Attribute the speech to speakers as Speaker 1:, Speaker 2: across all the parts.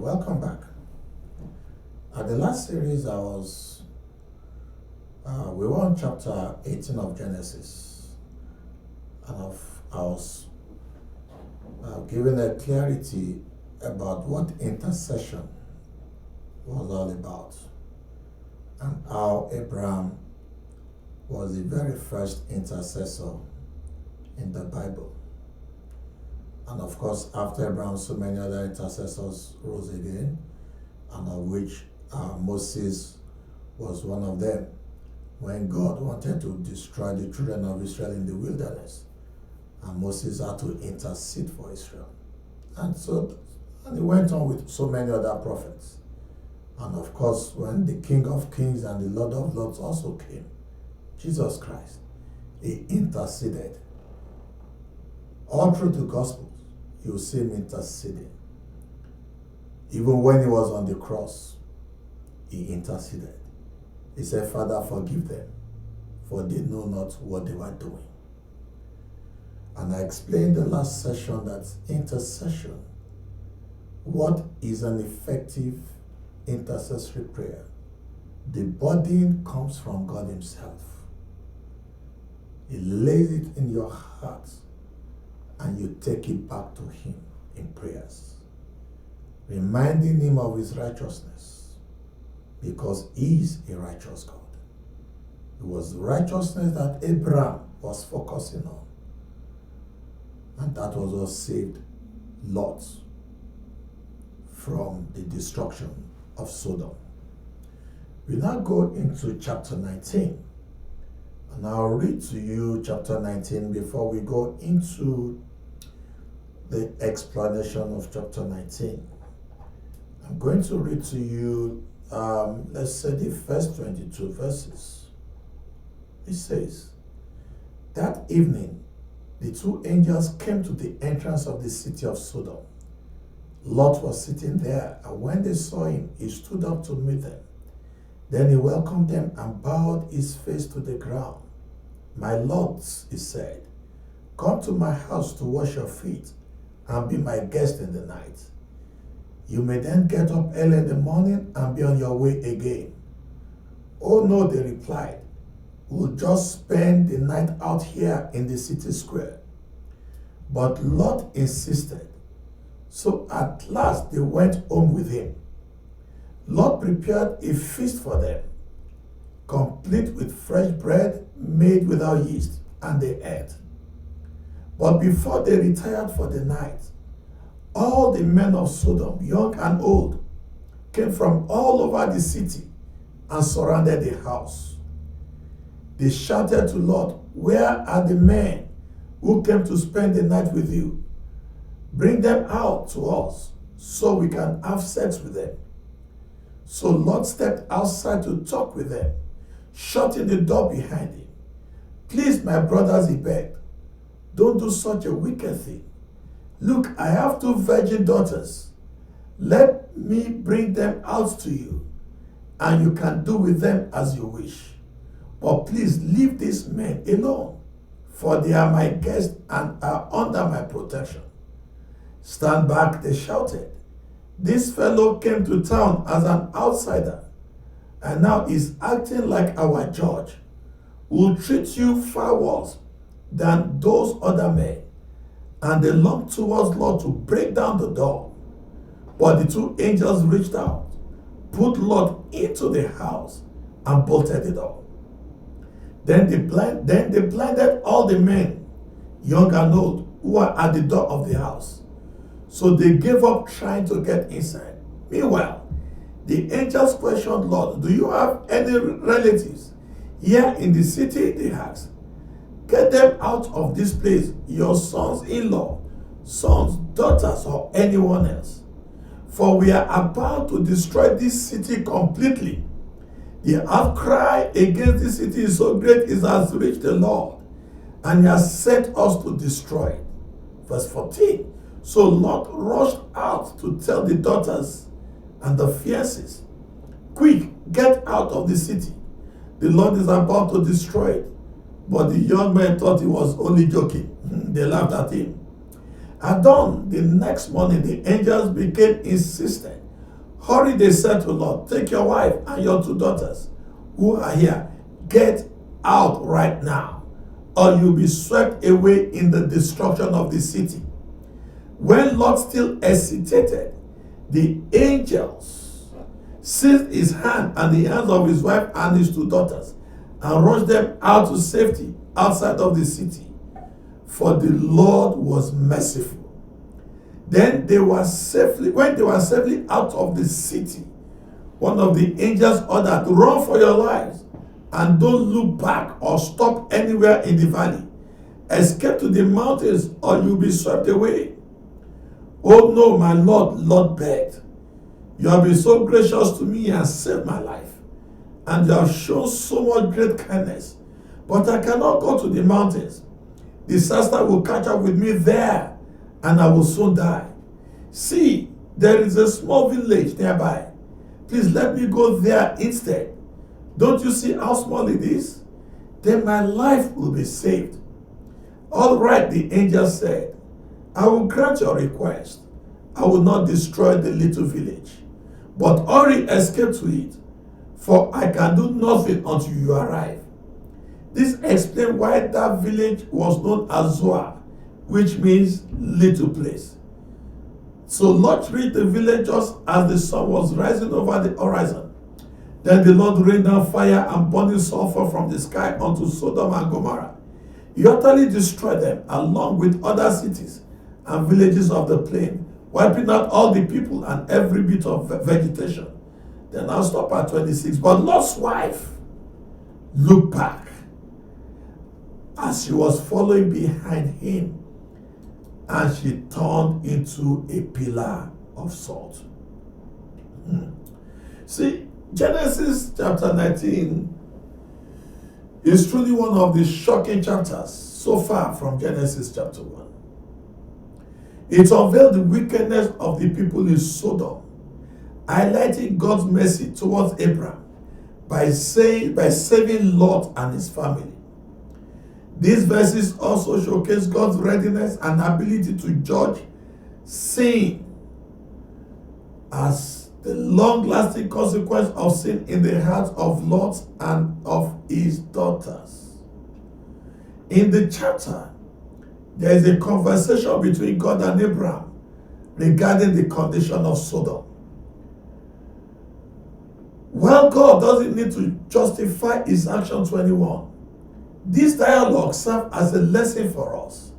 Speaker 1: Welcome back. At the last series, we were on chapter 18 of Genesis, and I was giving a clarity about what intercession was all about, and how Abraham was the very first intercessor in the Bible. And of course, after Abraham, so many other intercessors rose again, and of which Moses was one of them. When God wanted to destroy the children of Israel in the wilderness, and Moses had to intercede for Israel. And he went on with so many other prophets. And of course, when the King of Kings and the Lord of Lords also came, Jesus Christ, he interceded. All through the Gospels, you see him interceding. Even when he was on the cross, he interceded. He said, Father, forgive them, for they know not what they were doing. And I explained the last session that intercession, what is an effective intercessory prayer? The burden comes from God himself. He lays it in your heart, and you take it back to him in prayers, reminding him of his righteousness, because he is a righteous God. It was righteousness that Abraham was focusing on, and that was what saved Lot from the destruction of Sodom. We now go into chapter 19, and I'll read to you chapter 19 before we go into the explanation of chapter 19. I'm going to read to you, let's say, the first 22 verses. It says, that evening, the two angels came to the entrance of the city of Sodom. Lot was sitting there, and when they saw him, he stood up to meet them. Then he welcomed them and bowed his face to the ground. My lords, he said, come to my house to wash your feet and be my guest in the night. You may then get up early in the morning and be on your way again. Oh no, they replied, we'll just spend the night out here in the city square. But Lot insisted. So at last they went home with him. Lot prepared a feast for them, complete with fresh bread made without yeast, and they ate. But before they retired for the night, all the men of Sodom, young and old, came from all over the city and surrounded the house. They shouted to Lot, where are the men who came to spend the night with you? Bring them out to us so we can have sex with them. So Lot stepped outside to talk with them, shutting the door behind him. Please, my brothers, he begged, don't do such a wicked thing. Look, I have two virgin daughters. Let me bring them out to you, and you can do with them as you wish. But please leave these men alone, for they are my guests and are under my protection. Stand back, they shouted. This fellow came to town as an outsider, and now is acting like our judge. We'll treat you far worse than those other men. And they longed towards Lot to break down the door. But the two angels reached out, put Lot into the house, and bolted the door. Then they blinded all the men, young and old, who were at the door of the house. So they gave up trying to get inside. Meanwhile, the angels questioned Lot, do you have any relatives here in the city? They asked. Get them out of this place, your sons-in-law, sons, daughters, or anyone else. For we are about to destroy this city completely. The outcry against this city is so great it has reached the Lord, and he has sent us to destroy it. Verse 14. So Lot rushed out to tell the daughters and the fiancés, quick, get out of the city. The Lord is about to destroy it. But the young men thought he was only joking. They laughed at him. At dawn, the next morning, the angels became insistent. Hurry, they said to Lot, take your wife and your 2 daughters who are here. Get out right now, or you'll be swept away in the destruction of the city. When Lot still hesitated, the angels seized his hand and the hands of his wife and his 2 daughters and rushed them out to safety outside of the city, for the Lord was merciful. Then when they were safely out of the city, one of the angels ordered, run for your lives and don't look back or stop anywhere in the valley. Escape to the mountains or you'll be swept away. Oh no, my Lord, Lot begged. You have been so gracious to me and saved my life, and you have shown so much great kindness. But I cannot go to the mountains. Disaster will catch up with me there, and I will soon die. See, there is a small village nearby. Please let me go there instead. Don't you see how small it is? Then my life will be saved. All right, the angel said, I will grant your request. I will not destroy the little village, but hurry, escape to it, for I can do nothing until you arrive. This explains why that village was known as Zoar, which means little place. So Lot reached the village just as the sun was rising over the horizon. Then the Lord rained down fire and burning sulfur from the sky onto Sodom and Gomorrah. He utterly destroyed them, along with other cities and villages of the plain, wiping out all the people and every bit of vegetation. Then I'll stop at 26. But Lot's wife looked back as she was following behind him, and she turned into a pillar of salt. See, Genesis chapter 19 is truly one of the shocking chapters so far from Genesis chapter 1. It unveiled the wickedness of the people in Sodom, highlighting God's mercy towards Abraham by saving Lot and his family. These verses also showcase God's readiness and ability to judge sin as the long-lasting consequence of sin in the hearts of Lot and of his daughters. In the chapter, there is a conversation between God and Abraham regarding the condition of Sodom. While God doesn't need to justify his action 21, this dialogue serves as a lesson for us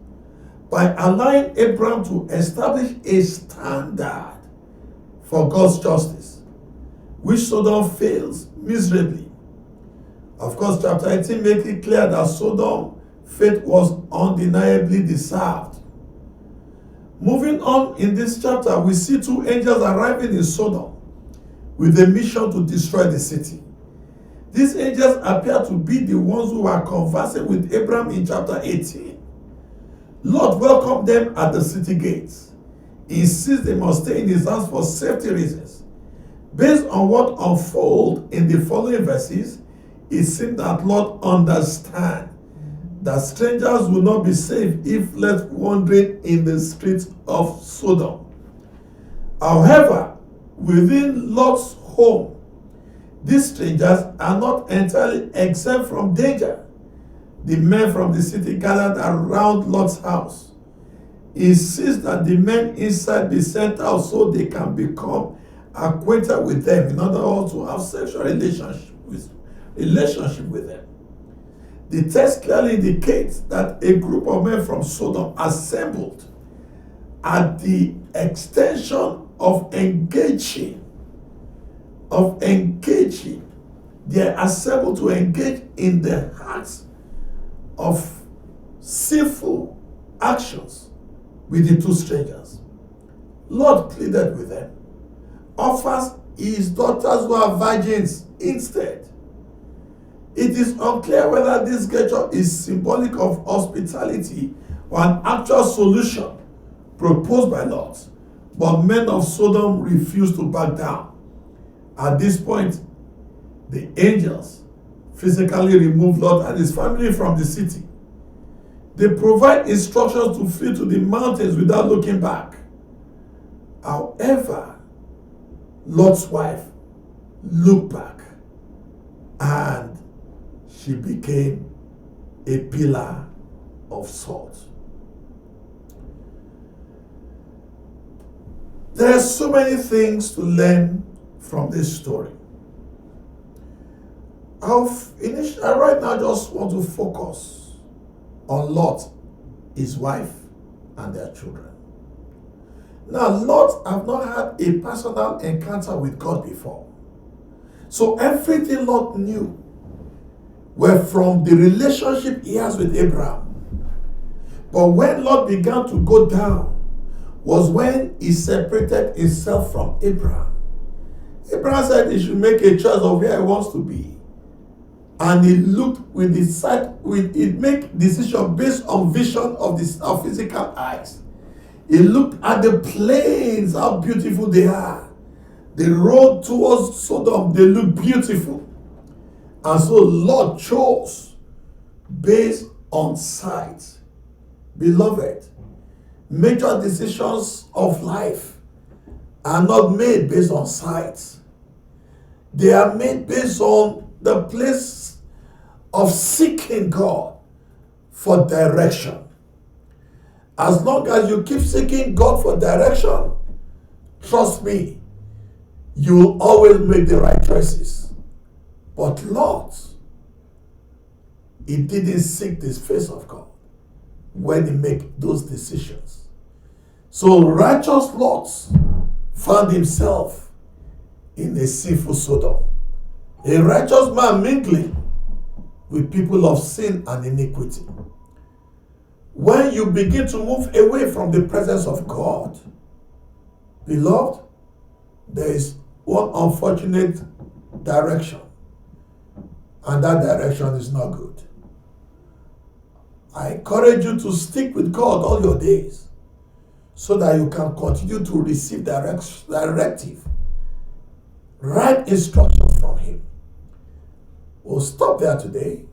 Speaker 1: by allowing Abraham to establish a standard for God's justice, which Sodom fails miserably. Of course, chapter 18 makes it clear that Sodom's fate was undeniably deserved. Moving on in this chapter, we see 2 angels arriving in Sodom with a mission to destroy the city. These angels appear to be the ones who were conversing with Abraham in chapter 18. Lot welcomed them at the city gates. He insists they must stay in his house for safety reasons. Based on what unfolds in the following verses, it seems that Lot understands that strangers will not be safe if left wandering in the streets of Sodom. However, within Lot's home, these strangers are not entirely exempt from danger. The men from the city gathered around Lot's house. He insists that the men inside be sent out so they can become acquainted with them, in order to have sexual relationship with them. The text clearly indicates that a group of men from Sodom assembled at the extension of engaging. They are assembled to engage in the acts of sinful actions with the 2 strangers. Lot pleaded with them, offers his daughters who are virgins instead. It is unclear whether this gesture is symbolic of hospitality or an actual solution proposed by Lot, but men of Sodom refused to back down. At this point, the angels physically remove Lot and his family from the city. They provide instructions to flee to the mountains without looking back. However, Lot's wife looked back and she became a pillar of salt. There are so many things to learn from this story. I right now just want to focus on Lot, his wife, and their children. Now, Lot have not had a personal encounter with God before. So everything Lot knew were from the relationship he has with Abraham. But when Lot began to go down was when he separated himself from Abraham. Abraham said he should make a choice of where he wants to be. And he looked with his sight, he make decision based on vision of physical eyes. He looked at the plains, how beautiful they are. The road towards Sodom, they look beautiful. And so Lot chose based on sight. Beloved, major decisions of life are not made based on sight. They are made based on the place of seeking God for direction. As long as you keep seeking God for direction, trust me, you will always make the right choices. But Lot, he didn't seek the face of God when he made those decisions. So righteous Lot found himself in a sinful Sodom. A righteous man mingling with people of sin and iniquity. When you begin to move away from the presence of God, beloved, there is one unfortunate direction, and that direction is not good. I encourage you to stick with God all your days so that you can continue to receive directive, right instructions from Him. We'll stop there today.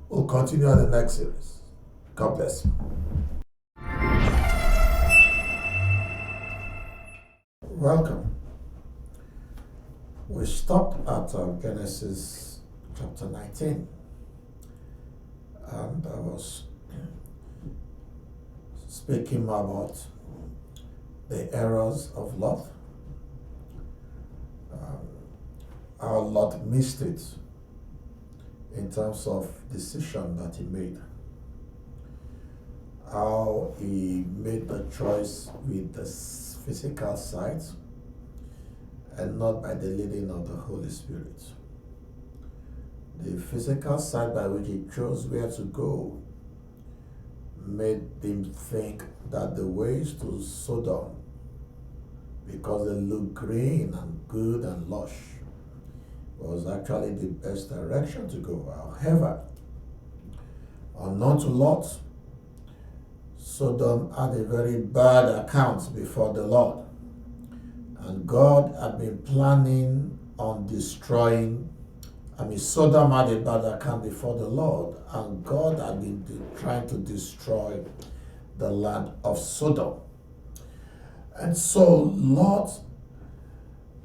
Speaker 1: We'll continue on the next series. God bless you. Welcome. We stopped at Genesis chapter 19. And I was speaking about the errors of Lot, how Lot missed it in terms of decision that he made, how he made the choice with the physical sight and not by the leading of the Holy Spirit. The physical sight by which he chose where to go made him think that the ways to Sodom, because they look green and good and lush, was actually the best direction to go. However, unknown to Lot, Sodom had a very bad account before the Lord, and God had been planning on destroying. Sodom had a bad account before the Lord, and God had been trying to destroy the land of Sodom. And so Lot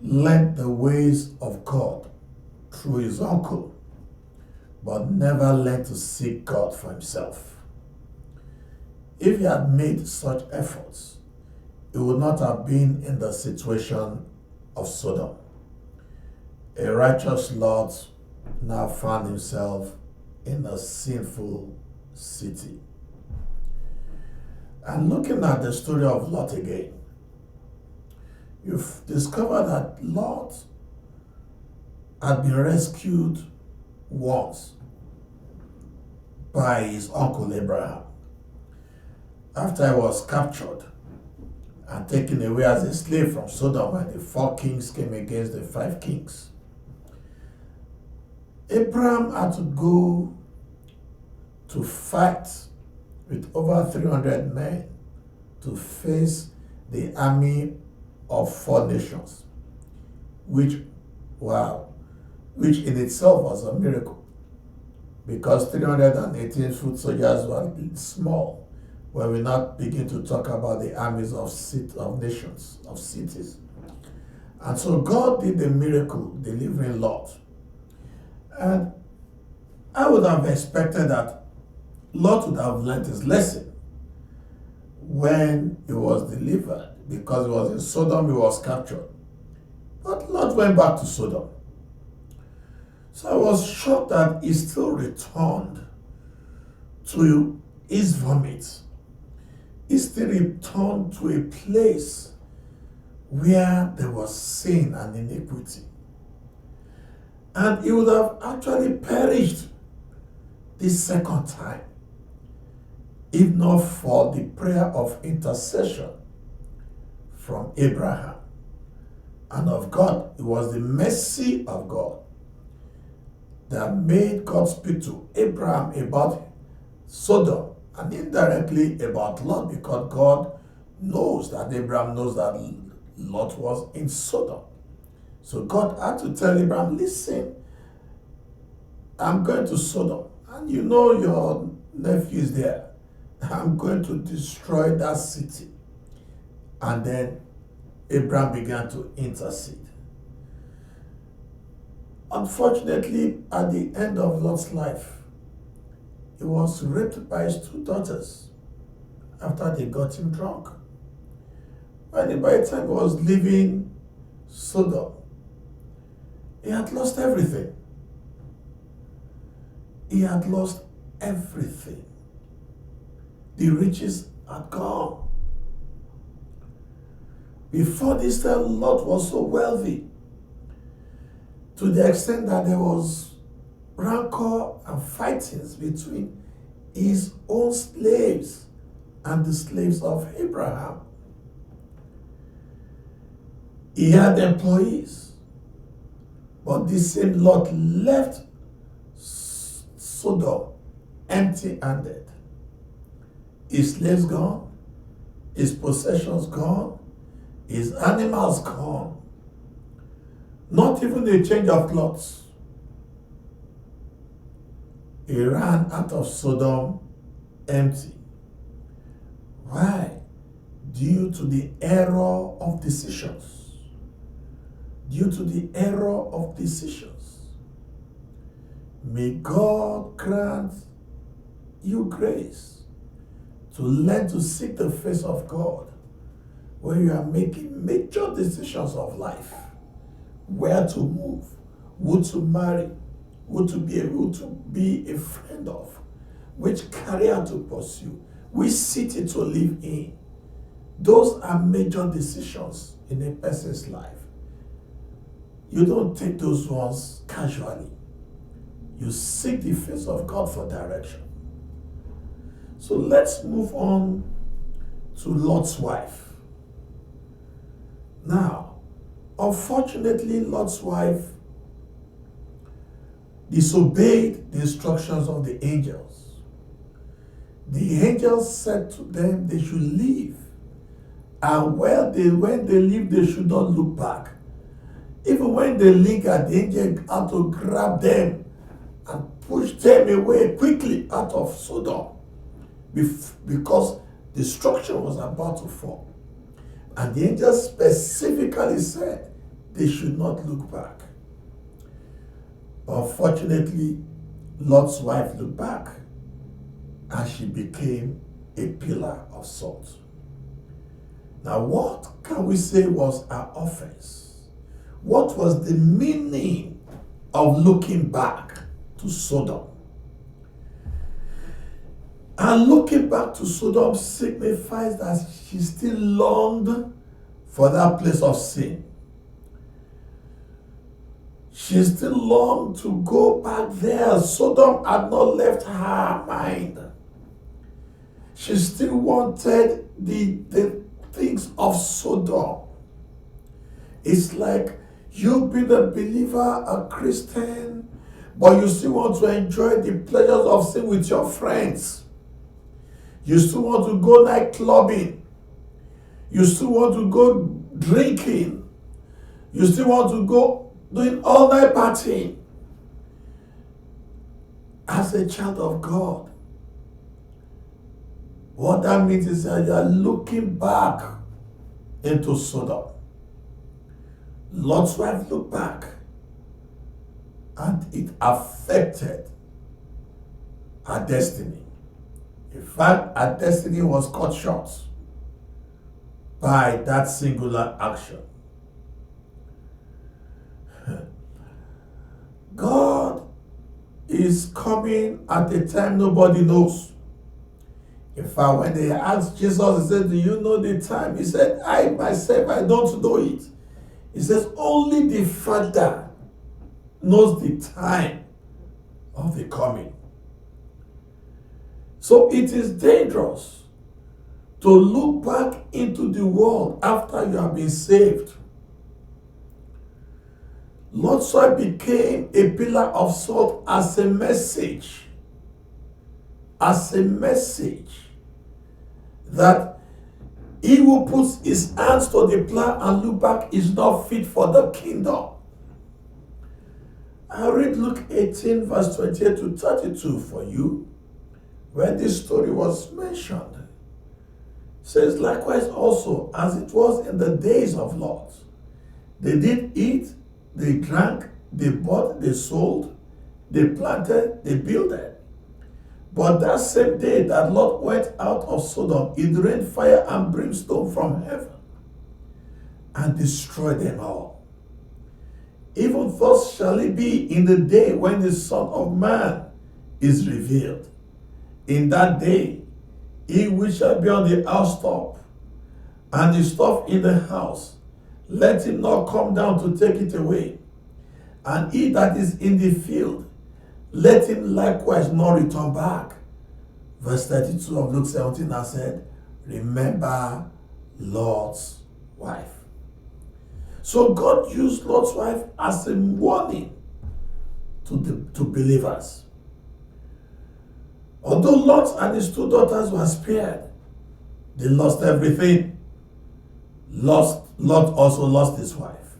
Speaker 1: learned the ways of God through his uncle, but never learned to seek God for himself. If he had made such efforts, he would not have been in the situation of Sodom. A righteous Lot now found himself in a sinful city. And looking at the story of Lot again, you've discovered that Lot had been rescued once by his uncle Abraham after he was captured and taken away as a slave from Sodom when the 4 kings came against the 5 kings. Abraham had to go to fight with over 300 men to face the army of 4 nations, which in itself was a miracle, because 318 foot soldiers were small when we not begin to talk about the armies of nations, of cities. And so God did the miracle, delivering Lot. And I would have expected that Lot would have learned his lesson when he was delivered, because he was in Sodom, he was captured. But Lot went back to Sodom. So I was shocked that he still returned to his vomit. He still returned to a place where there was sin and iniquity. And he would have actually perished this second time, if not for the prayer of intercession from Abraham and of God. It was the mercy of God that made God speak to Abraham about Sodom and indirectly about Lot, because God knows that Abraham knows that Lot was in Sodom. So God had to tell Abraham, listen, I'm going to Sodom, and you know your nephew is there. I'm going to destroy that city. And then Abraham began to intercede. Unfortunately, at the end of Lot's life, he was raped by his two daughters after they got him drunk. And by the time he was leaving Sodom, he had lost everything. He had lost everything. The riches had gone. Before this time, Lot was so wealthy, to the extent that there was rancor and fightings between his own slaves and the slaves of Abraham. He had employees, but this same Lot left Sodom empty-handed. His slaves gone, his possessions gone, his animals gone. Not even a change of clothes. He ran out of Sodom empty. Why? Due to the error of decisions. Due to the error of decisions. May God grant you grace to learn to seek the face of God when you are making major decisions of life. Where to move, who to marry, who to be a friend of, which career to pursue, which city to live in. Those are major decisions in a person's life. You don't take those ones casually. You seek the face of God for direction. So let's move on to Lot's wife. Now, unfortunately, Lot's wife disobeyed the instructions of the angels. The angels said to them they should leave. And when they leave, they should not look back. Even when they lingered, the angel had to grab them and push them away quickly out of Sodom, because destruction was about to fall. And the angel specifically said they should not look back. Unfortunately, Lot's wife looked back, and she became a pillar of salt. Now, what can we say was her offense? What was the meaning of looking back to Sodom? And looking back to Sodom signifies that she still longed for that place of sin. She still longed to go back there. Sodom had not left her mind. She still wanted the things of Sodom. It's like you being a believer, a Christian, but you still want to enjoy the pleasures of sin with your friends. You still want to go night clubbing. You still want to go drinking. You still want to go doing all night partying. As a child of God, what that means is that you are looking back into Sodom. Lot's wife looked back, and it affected her destiny. In fact, her destiny was cut short by that singular action. God is coming at a time nobody knows. In fact, when they asked Jesus, he said, "Do you know the time?" He said, "I myself, I don't know it." He says, "Only the Father knows the time of the coming." So it is dangerous to look back into the world after you have been saved. Lot's wife became a pillar of salt as a message. As a message that he who puts his hands to the plow and look back is not fit for the kingdom. I read Luke 18 verse 28 to 32 for you, where this story was mentioned. It says, "Likewise also, as it was in the days of Lot, they did eat, they drank, they bought, they sold, they planted, they builded. But that same day that Lot went out of Sodom, it rained fire and brimstone from heaven and destroyed them all. Even thus shall it be in the day when the Son of Man is revealed. In that day, he which shall be on the housetop and the stuff in the house, let him not come down to take it away. And he that is in the field, let him likewise not return back." Verse 32 of Luke 17 has said, "Remember Lot's wife." So God used Lot's wife as a warning to believers. Although Lot and his two daughters were spared, they lost everything. Lot also lost his wife.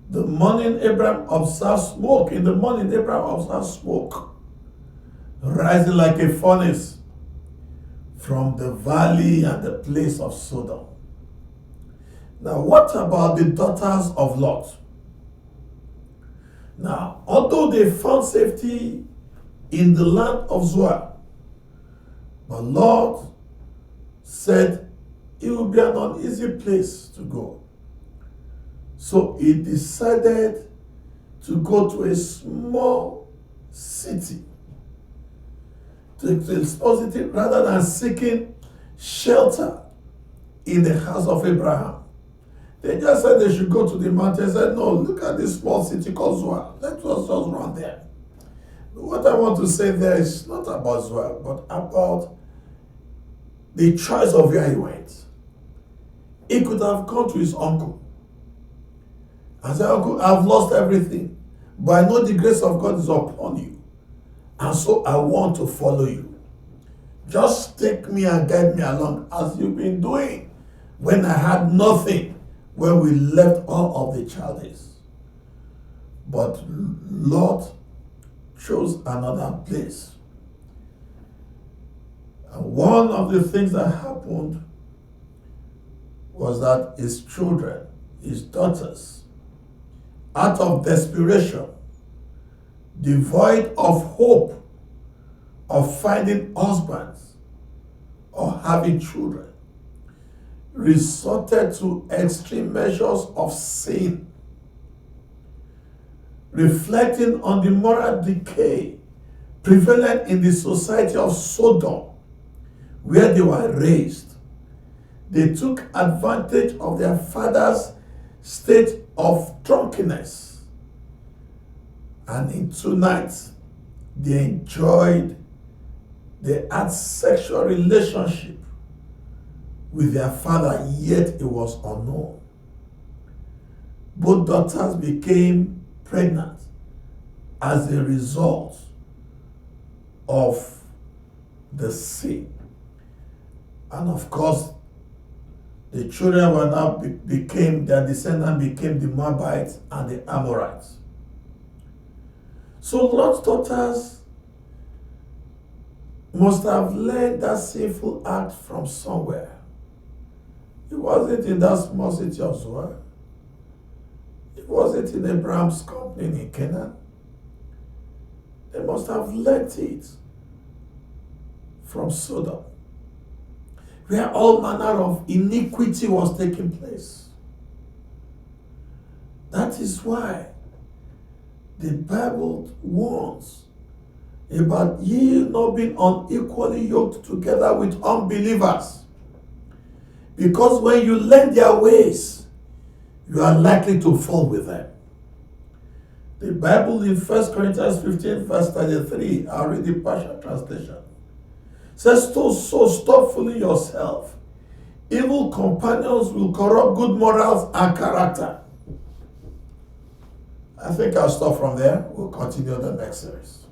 Speaker 1: The morning Abraham observed smoke, in the morning Abraham observed smoke rising like a furnace from the valley and the place of Sodom. Now, what about the daughters of Lot? Now, although they found safety in the land of Zoar, but Lot said it would be an uneasy place to go. So he decided to go to a small city, to a small city, rather than seeking shelter in the house of Abraham. They just said they should go to the mountain. They said, "No, look at this small city called Zoar. Let us just run there." What I want to say there is not about Zoar, but about the choice of where he went. He could have gone to his uncle and said, "Uncle, I've lost everything, but I know the grace of God is upon you, and so I want to follow you. Just take me and guide me along as you've been doing when I had nothing, when we left all of the Chaldees." But Lot chose another place. And one of the things that happened was that his children, his daughters, out of desperation, devoid of hope of finding husbands or having children, resorted to extreme measures of sin, reflecting on the moral decay prevalent in the society of Sodom, where they were raised. They took advantage of their father's state of drunkenness, and in 2 nights they had sexual relationship with their father, yet it was unknown. Both daughters became pregnant as a result of the sin. And of course, the children were now their descendants became the Moabites and the Amorites. So Lot's daughters must have learned that sinful act from somewhere. It wasn't in that small city of Zoar. was it in Abraham's company in Canaan? They must have learnt it from Sodom, where all manner of iniquity was taking place. That is why the Bible warns about ye not being unequally yoked together with unbelievers. Because when you learn their ways, you are likely to fall with them. The Bible in 1 Corinthians 15 verse 33, I'll read the partial translation, says, so stop fooling yourself. Evil companions will corrupt good morals and character. I think I'll stop from there. We'll continue the next series.